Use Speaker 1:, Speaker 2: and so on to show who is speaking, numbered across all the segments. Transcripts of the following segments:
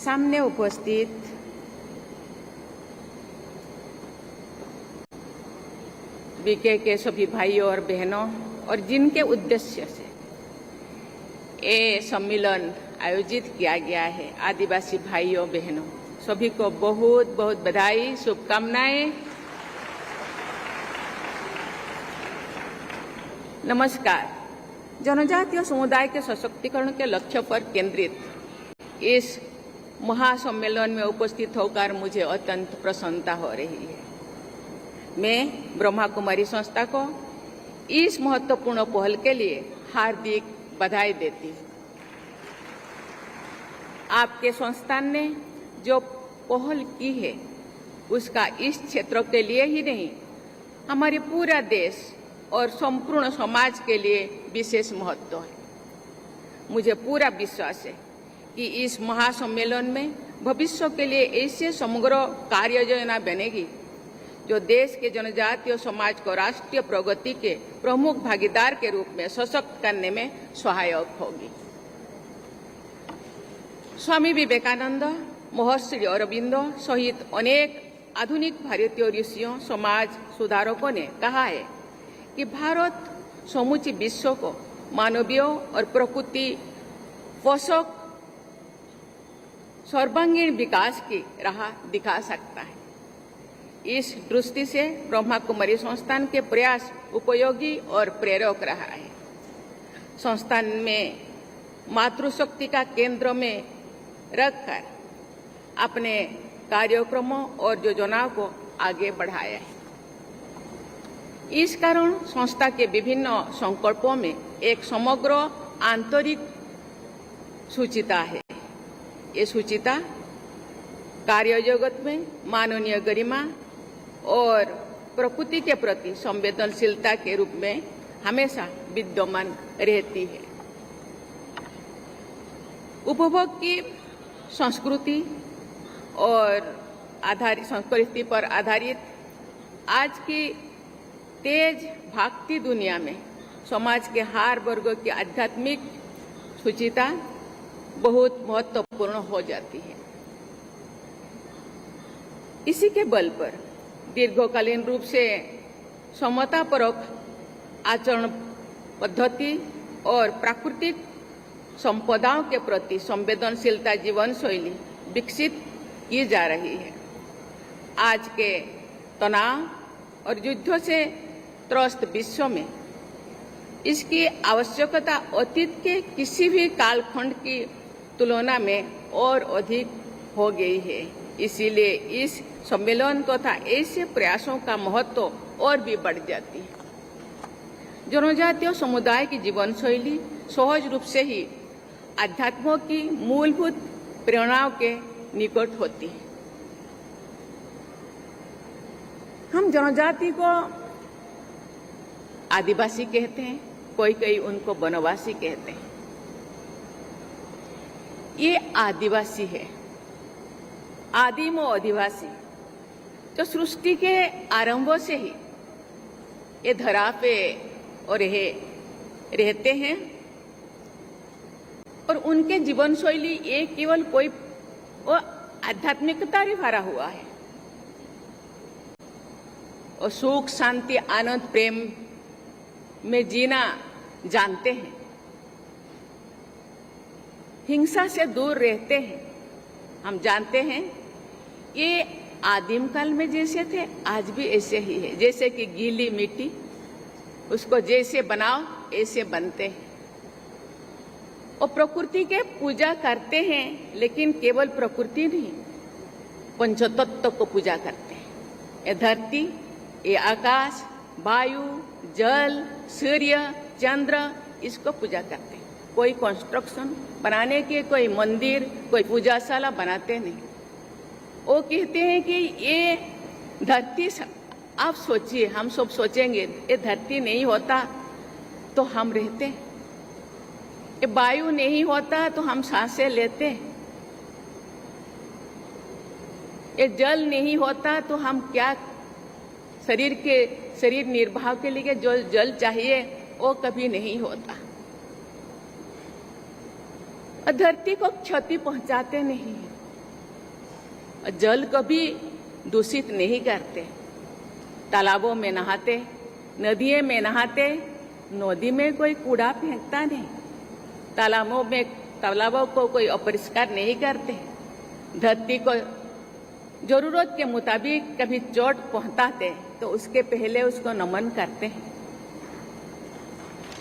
Speaker 1: सामने उपस्थित बीके के सभी भाइयों और बहनों और जिनके उद्देश्य से ये सम्मेलन आयोजित किया गया है, आदिवासी भाइयों बहनों सभी को बहुत बहुत बधाई, शुभकामनाएं। नमस्कार। जनजातीय समुदाय के सशक्तिकरण के लक्ष्य पर केंद्रित इस महासम्मेलन में उपस्थित होकर मुझे अत्यंत प्रसन्नता हो रही है। मैं ब्रह्मा कुमारी संस्था को इस महत्वपूर्ण पहल के लिए हार्दिक बधाई देती हूँ। आपके संस्थान ने जो पहल की है उसका इस क्षेत्र के लिए ही नहीं, हमारे पूरा देश और संपूर्ण समाज के लिए विशेष महत्व है। मुझे पूरा विश्वास है कि इस महासम्मेलन में भविष्य के लिए ऐसे समग्र कार्य योजना बनेगी जो देश के जनजातीय समाज को राष्ट्रीय प्रगति के प्रमुख भागीदार के रूप में सशक्त करने में सहायक होगी। स्वामी विवेकानंद, महर्षि अरविंदो सहित अनेक आधुनिक भारतीय ऋषियों, समाज सुधारकों ने कहा है कि भारत समूचे विश्व को मानवीय और प्रकृति पोषक सर्वांगीण विकास की राह दिखा सकता है। इस दृष्टि से ब्रह्मा कुमारी संस्थान के प्रयास उपयोगी और प्रेरक रहा है। संस्थान में मातृशक्ति का केंद्र में रखकर अपने कार्यक्रमों और योजनाओं को आगे बढ़ाया है। इस कारण संस्था के विभिन्न संकल्पों में एक समग्र आंतरिक सूचिता है। ये सूचिता कार्य जगत में मानवीय गरिमा और प्रकृति के प्रति संवेदनशीलता के रूप में हमेशा विद्यमान रहती है। उपभोग की संस्कृति और संस्कृति पर आधारित आज की तेज भागती दुनिया में समाज के हर वर्ग की आध्यात्मिक सूचिता बहुत महत्वपूर्ण हो जाती है। इसी के बल पर दीर्घकालीन रूप से समतापरक आचरण पद्धति और प्राकृतिक संपदाओं के प्रति संवेदनशीलता जीवन शैली विकसित की जा रही है। आज के तनाव और युद्धों से त्रस्त विश्व में इसकी आवश्यकता अतीत के किसी भी कालखंड की तुलना में और अधिक हो गई है। इसीलिए इस सम्मेलन तथा ऐसे प्रयासों का महत्व और भी बढ़ जाती है। जनजातीय समुदाय की जीवन शैली सहज रूप से ही अध्यात्मों की मूलभूत प्रेरणाओं के निकट होती है। हम जनजाति को आदिवासी कहते हैं, कोई उनको वनवासी कहते हैं। ये आदिवासी है, आदिम और आदिवासी जो सृष्टि के आरंभ से ही ये धरा पे और रहते हैं और उनके जीवन शैली ये केवल कोई आध्यात्मिकता से भरा हुआ है और सुख शांति आनंद प्रेम में जीना जानते हैं, हिंसा से दूर रहते हैं। हम जानते हैं ये आदिम काल में जैसे थे आज भी ऐसे ही है। जैसे कि गीली मिट्टी, उसको जैसे बनाओ ऐसे बनते हैं। और प्रकृति के पूजा करते हैं, लेकिन केवल प्रकृति नहीं, पंचतत्व को पूजा करते हैं। ये धरती, ये आकाश, वायु, जल, सूर्य, चंद्र, इसको पूजा करते हैं। कोई कंस्ट्रक्शन बनाने के, कोई मंदिर, कोई पूजाशाला बनाते नहीं। वो कहते हैं कि ये धरती, आप सोचिए, हम सब सोचेंगे ये धरती नहीं होता तो हम रहते, ये वायु नहीं होता तो हम सांसें लेते, ये जल नहीं होता तो हम क्या शरीर निर्वाह के लिए जो जल चाहिए वो कभी नहीं होता। धरती को क्षति पहुंचाते नहीं है। जल को भी दूषित नहीं करते। तालाबों में नहाते, नदियों में नहाते, नदी में कोई कूड़ा फेंकता नहीं, तालाबों को कोई अपरिष्कार नहीं करते, धरती को जरूरत के मुताबिक कभी चोट पहुंचाते तो उसके पहले उसको नमन करते हैं,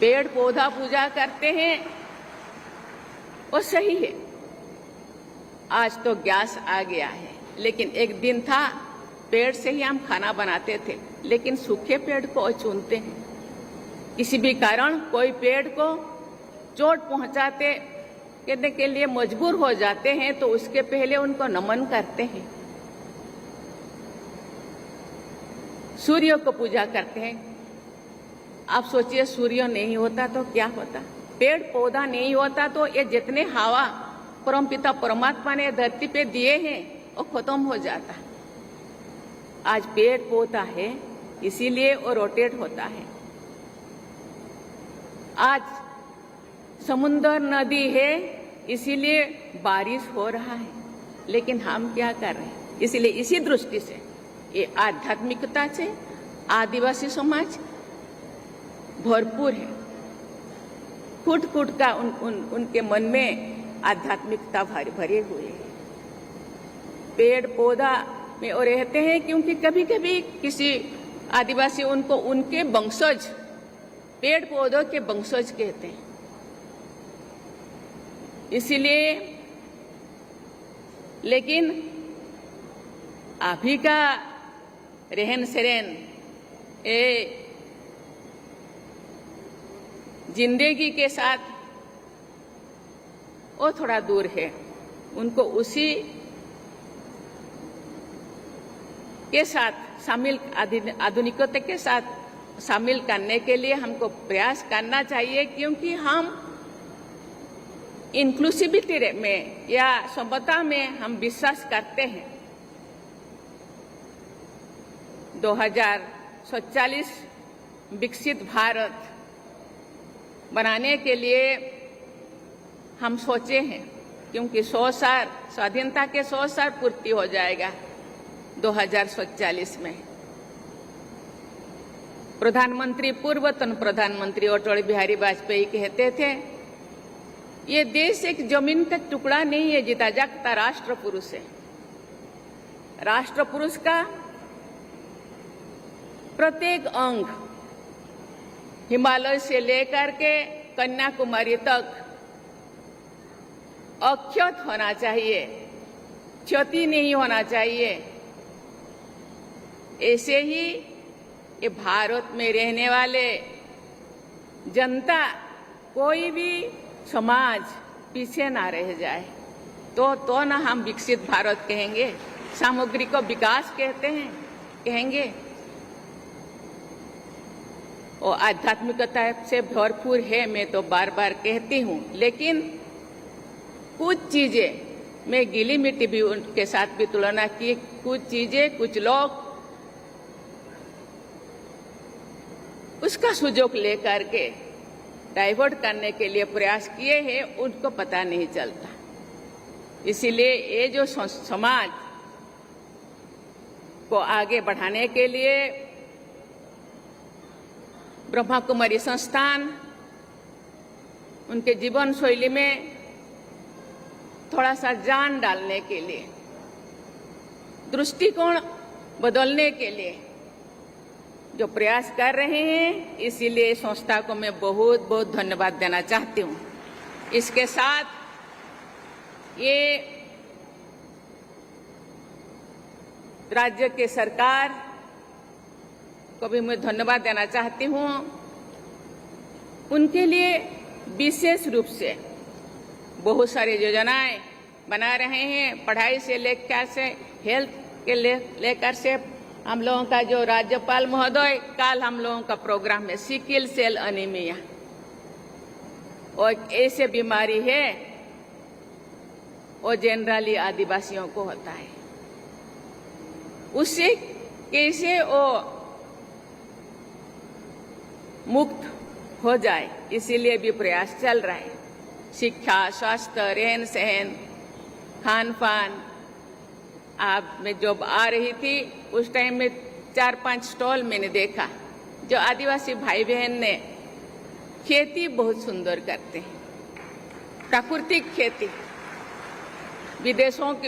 Speaker 1: पेड़ पौधा पूजा करते हैं, वो सही है। आज तो गैस आ गया है, लेकिन एक दिन था पेड़ से ही हम खाना बनाते थे, लेकिन सूखे पेड़ को चुनते हैं। किसी भी कारण कोई पेड़ को चोट पहुंचाते करने के लिए मजबूर हो जाते हैं तो उसके पहले उनको नमन करते हैं। सूर्य को पूजा करते हैं। आप सोचिए, सूर्य नहीं होता तो क्या होता, पेड़ पौधा नहीं होता तो ये जितने हवा परमपिता परमात्मा ने धरती पे दिए हैं वो खत्म हो जाता। आज पेड़ पौधा है इसीलिए वो रोटेट होता है। आज समुद्र नदी है इसीलिए बारिश हो रहा है, लेकिन हम क्या कर रहे हैं? इसलिए इसी दृष्टि से ये आध्यात्मिकता से आदिवासी समाज भरपूर है। फुट फुट का उनके मन में आध्यात्मिकता भरे हुए है। पेड़ पौधा में वो रहते हैं क्योंकि कभी कभी किसी आदिवासी उनको उनके वंशज, पेड़ पौधों के वंशज कहते हैं। इसीलिए, लेकिन अभी का रहन सहन जिंदगी के साथ वो थोड़ा दूर है। उनको उसी के साथ शामिल, आधुनिकता के साथ शामिल करने के लिए हमको प्रयास करना चाहिए, क्योंकि हम इंक्लूसिविटी में या समता में हम विश्वास करते हैं। 2047 विकसित भारत बनाने के लिए हम सोचे हैं, क्योंकि 100 साल स्वाधीनता के 100 साल पूर्ति हो जाएगा 2047 में। प्रधानमंत्री, पूर्वतन प्रधानमंत्री अटल बिहारी वाजपेयी कहते थे, ये देश एक जमीन का टुकड़ा नहीं है, जीता जागता राष्ट्र पुरुष है। राष्ट्र पुरुष का प्रत्येक अंग हिमालय से लेकर के कन्याकुमारी तक अक्षत होना चाहिए, क्षति नहीं होना चाहिए। ऐसे ही ये भारत में रहने वाले जनता, कोई भी समाज पीछे ना रह जाए, तो ना हम विकसित भारत कहेंगे, सामग्रिक विकास कहेंगे। और आध्यात्मिकता से भरपूर है, मैं तो बार बार कहती हूँ, लेकिन कुछ चीजें मैं गीली मिट्टी भी उनके साथ भी तुलना की, कुछ चीजें कुछ लोग उसका सुजोग लेकर के डाइवर्ट करने के लिए प्रयास किए हैं, उनको पता नहीं चलता। इसीलिए ये जो समाज को आगे बढ़ाने के लिए ब्रह्मा कुमारी संस्थान उनके जीवन शैली में थोड़ा सा जान डालने के लिए, दृष्टिकोण बदलने के लिए जो प्रयास कर रहे हैं, इसीलिए संस्था को मैं बहुत बहुत धन्यवाद देना चाहती हूँ। इसके साथ ये राज्य के सरकार को भी मैं धन्यवाद देना चाहती हूँ। उनके लिए विशेष रूप से बहुत सारी योजनाएं बना रहे हैं, पढ़ाई से लेकर से हेल्थ के लेकर से। हम लोगों का जो राज्यपाल महोदय, कल हम लोगों का प्रोग्राम है सिकल सेल एनीमिया, और ऐसे बीमारी है वो जनरली आदिवासियों को होता है, उससे कैसे वो मुक्त हो जाए, इसीलिए भी प्रयास चल रहा है। शिक्षा, स्वास्थ्य, रहन सहन, खान पान, मैं जब आ रही थी उस टाइम में 4-5 स्टॉल मैंने देखा जो आदिवासी भाई बहन ने खेती बहुत सुंदर करते हैं, प्राकृतिक खेती।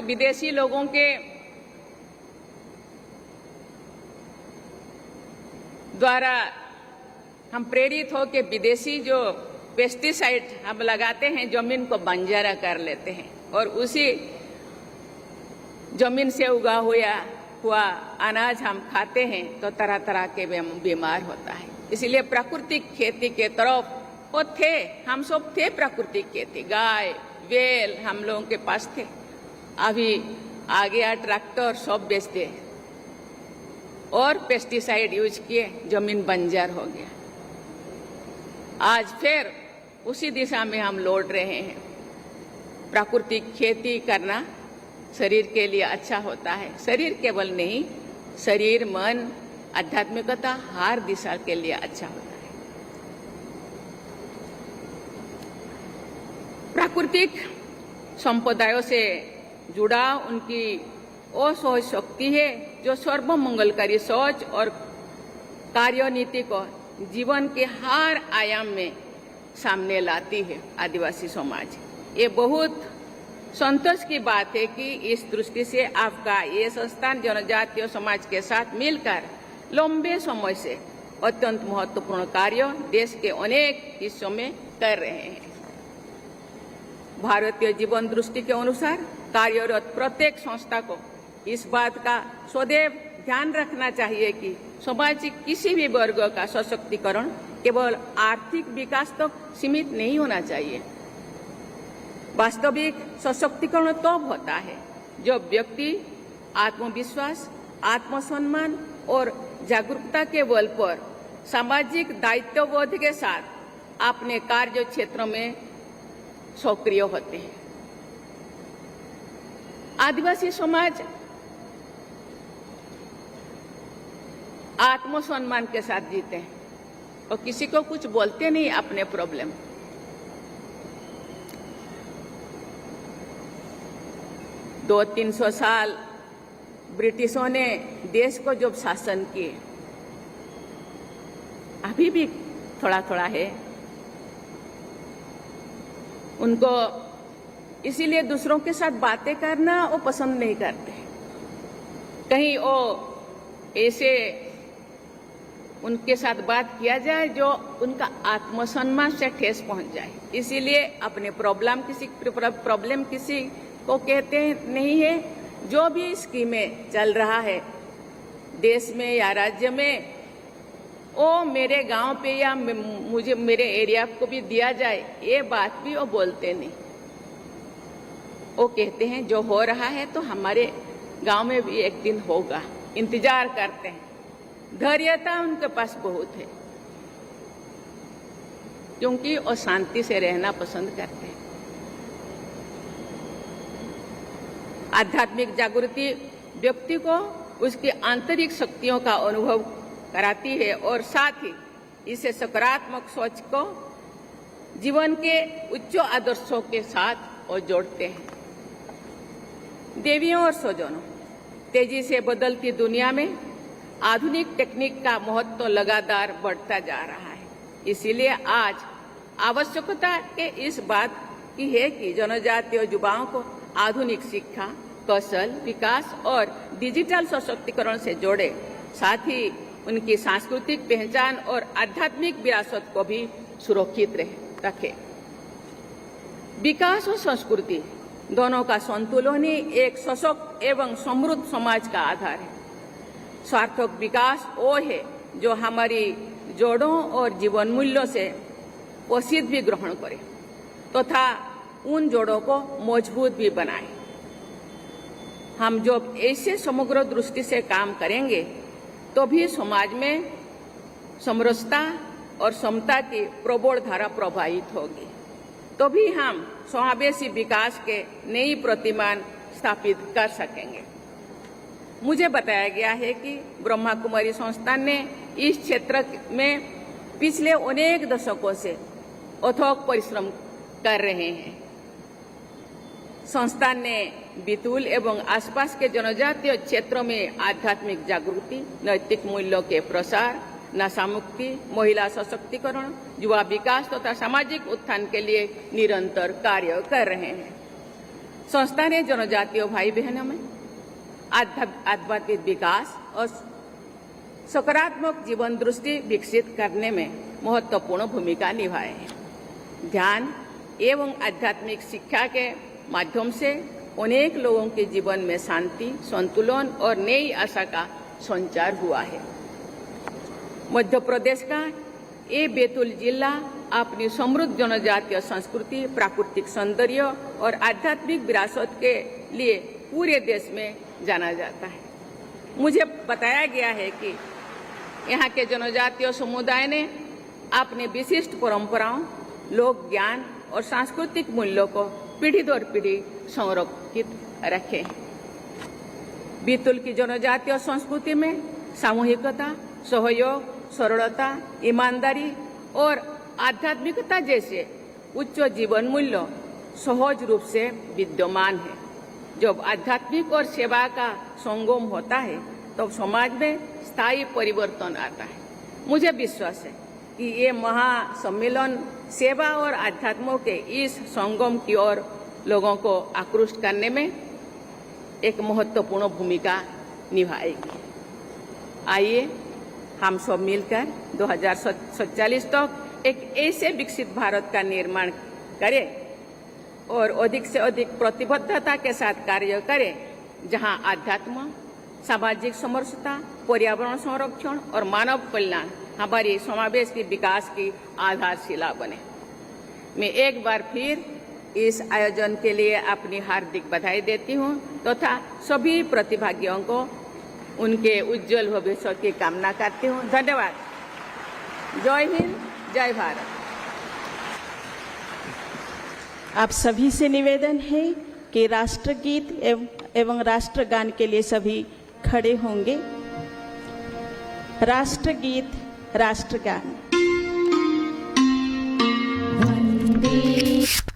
Speaker 1: विदेशी लोगों के द्वारा हम प्रेरित हो के विदेशी जो पेस्टिसाइड हम लगाते हैं जमीन को बंजर कर लेते हैं और उसी जमीन से उगा हुआ अनाज हम खाते हैं तो तरह तरह के बीमार होता है। इसलिए प्राकृतिक खेती के तरफ वो थे, हम सब थे प्राकृतिक खेती, गाय बैल हम लोगों के पास थे। अभी आ गया ट्रैक्टर, सब बेचते और पेस्टिसाइड यूज किए, जमीन बंजर हो गया। आज फिर उसी दिशा में हम लौट रहे हैं। प्राकृतिक खेती करना शरीर के लिए अच्छा होता है, शरीर केवल नहीं, शरीर मन आध्यात्मिकता हर दिशा के लिए अच्छा होता है। प्राकृतिक संप्रदायों से जुड़ा उनकी वो सोच शक्ति है जो सर्वमंगलकारी सोच और कार्यनीति को जीवन के हर आयाम में सामने लाती है आदिवासी समाज। ये बहुत संतोष की बात है कि इस दृष्टि से आपका ये संस्थान जनजातीय समाज के साथ मिलकर लंबे समय से अत्यंत महत्वपूर्ण कार्य देश के अनेक हिस्सों में कर रहे हैं। भारतीय जीवन दृष्टि के अनुसार कार्यरत प्रत्येक संस्था को इस बात का सदैव ध्यान रखना चाहिए कि समाज के किसी भी वर्ग का सशक्तिकरण केवल आर्थिक विकास तक सीमित नहीं होना चाहिए। वास्तविक सशक्तिकरण तब होता है जब व्यक्ति आत्मविश्वास, आत्मसम्मान और जागरूकता के बल पर सामाजिक दायित्वबोध के साथ अपने कार्य क्षेत्र में सक्रिय होते हैं। आदिवासी समाज आत्मसम्मान के साथ जीते हैं और किसी को कुछ बोलते नहीं अपने प्रॉब्लम। 200-300 साल ब्रिटिशों ने देश को जब शासन किए, अभी भी थोड़ा थोड़ा है, उनको इसीलिए दूसरों के साथ बातें करना वो पसंद नहीं करते। कहीं वो ऐसे उनके साथ बात किया जाए जो उनका आत्मसम्मान से ठेस पहुंच जाए, इसीलिए अपने प्रॉब्लम किसी को कहते नहीं है। जो भी स्कीमें चल रहा है देश में या राज्य में, वो मेरे गांव पे या मुझे मेरे एरिया को भी दिया जाए, ये बात भी वो बोलते नहीं। वो कहते हैं जो हो रहा है तो हमारे गांव में भी एक दिन होगा, इंतजार करते हैं। धैर्यता उनके पास बहुत है क्योंकि वो शांति से रहना पसंद करते हैं। आध्यात्मिक जागृति व्यक्ति को उसकी आंतरिक शक्तियों का अनुभव कराती है और साथ ही इसे सकारात्मक सोच को जीवन के उच्च आदर्शों के साथ और जोड़ते हैं। देवियों और स्वजनों, तेजी से बदलती दुनिया में आधुनिक टेक्निक का महत्व लगातार बढ़ता जा रहा है। इसीलिए आज आवश्यकता के इस बात की है कि जनजातीय युवाओं को आधुनिक शिक्षा, कौशल विकास और डिजिटल सशक्तिकरण से जोड़े, साथ ही उनकी सांस्कृतिक पहचान और आध्यात्मिक विरासत को भी सुरक्षित रखे। विकास और संस्कृति दोनों का संतुलन ही एक सशक्त एवं समृद्ध समाज का आधार है। सार्थक विकास वो है जो हमारी जड़ों और जीवन मूल्यों से पोषित भी ग्रहण करे तथा उन जड़ों को मजबूत भी बनाए। हम जब ऐसे समग्र दृष्टि से काम करेंगे तो भी समाज में समरसता और समता की प्रबल धारा प्रवाहित होगी, तो भी हम समावेशी विकास के नई प्रतिमान स्थापित कर सकेंगे। मुझे बताया गया है कि ब्रह्मा कुमारी संस्थान ने इस क्षेत्र में पिछले अनेक दशकों से अथक परिश्रम कर रहे हैं। संस्थान ने बैतूल एवं आसपास के जनजातीय क्षेत्रों में आध्यात्मिक जागृति, नैतिक मूल्यों के प्रसार, नशा मुक्ति, महिला सशक्तिकरण, युवा विकास तथा सामाजिक उत्थान के लिए निरंतर कार्य कर रहे हैं। संस्था ने जनजातीय भाई बहनों में आध्यात्मिक विकास और सकारात्मक जीवन दृष्टि विकसित करने में महत्वपूर्ण भूमिका निभाई है। ध्यान एवं आध्यात्मिक शिक्षा के माध्यम से अनेक लोगों के जीवन में शांति, संतुलन और नई आशा का संचार हुआ है। मध्य प्रदेश का ये बैतूल जिला अपनी समृद्ध जनजातीय संस्कृति, प्राकृतिक सौंदर्य और आध्यात्मिक विरासत के लिए पूरे देश में जाना जाता है। मुझे बताया गया है कि यहाँ के जनजातीय समुदाय ने अपने विशिष्ट परंपराओं, लोक ज्ञान और सांस्कृतिक मूल्यों को पीढ़ी दर पीढ़ी संरक्षित रखे हैं। बैतूल की जनजातीय संस्कृति में सामूहिकता, सहयोग, सरलता, ईमानदारी और आध्यात्मिकता जैसे उच्च जीवन मूल्य सहज रूप से विद्यमान है। जब आध्यात्मिक और सेवा का संगम होता है तब समाज में स्थायी परिवर्तन आता है। मुझे विश्वास है कि ये महासम्मेलन सेवा और आध्यात्मों के इस संगम की ओर लोगों को आकृष्ट करने में एक महत्वपूर्ण भूमिका निभाएगी। आइए हम सब मिलकर 2047 तक एक ऐसे विकसित भारत का निर्माण करें और अधिक से अधिक प्रतिबद्धता के साथ कार्य करें, जहां आध्यात्म, सामाजिक समरसता, पर्यावरण संरक्षण और मानव कल्याण हमारी समावेश की विकास की आधारशिला बने। मैं एक बार फिर इस आयोजन के लिए अपनी हार्दिक बधाई देती हूं तथा सभी प्रतिभागियों को उनके उज्जवल भविष्य की कामना करती हूं। धन्यवाद। जय हिंद, जय भारत।
Speaker 2: आप सभी से निवेदन है कि राष्ट्रगीत एवं राष्ट्रगान के लिए सभी खड़े होंगे। राष्ट्रगीत, राष्ट्रगान।
Speaker 3: वंदे